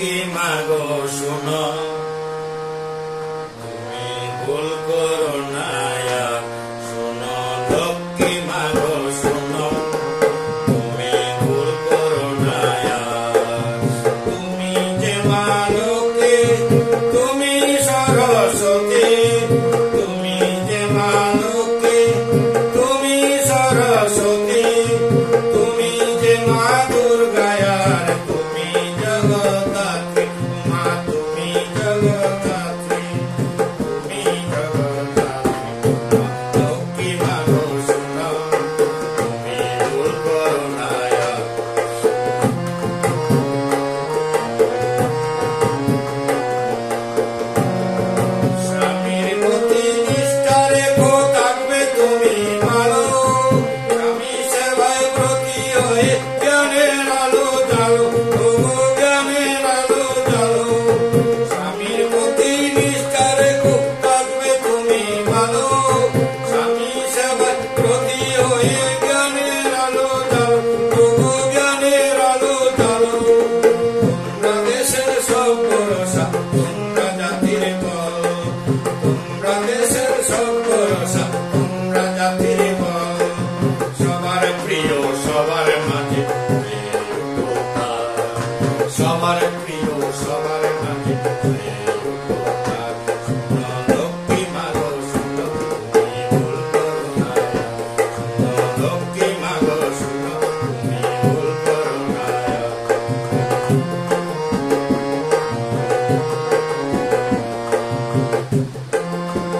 লক্ষ্মী মাগো শুনো, তুমি ভুল করো না, শুনো লক্ষ্মী মাগো শুনো, তুমি ভুল করো না। তুমি যে মা লক্ষ্মী, তুমি সরস্বতী, তুমি যে মা লক্ষ্মী, তুমি সরস্বতী, তুমি যে মা দুর্গা, তুমি জগদ্ধাত্রী, মা তুমি জগদ্ধাত্রী, তুমি জগদ্ধাত্রী। লক্ষ্মী মাগো শুনো, তুমি ভুল করো না। স্বামীর প্রতি নিষ্ঠা রেখো, থাকবে তুমি ভালো, স্বামী সেবায় ব্রতী হয়ে জ্ঞানের আলো জ্বালো, তবু জ্ঞানের আলো জ্বালো। স্বামীর প্রতি নিষ্ঠা রেখো, থাকবে তুমি ভালো, স্বামী সেবায় ব্রতী হয়ে জ্ঞানের আলো জ্বালো, তবু জ্ঞানের আলো জ্বালো। তোমরা দেশের সব ভরসা, তোমরা জাতির বল, তোমরা দেশের সব ভরসা, তোমরা জাতির বল। সবার প্রিয়, সবার মাঝে হয়ে উঠো তার, সবার প্রিয়, সবার মাঝে হয়ে উঠো তার। শুনো লক্ষ্মী মাগো শুনো, তুমি ভুল করো না। শুনো লক্ষ্মী মাগো শুনো, তুমি ভুল করো না।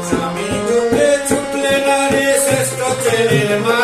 স্বামী যুগে ছুটলে না রে শ্রেষ্ঠ ছেলের মা,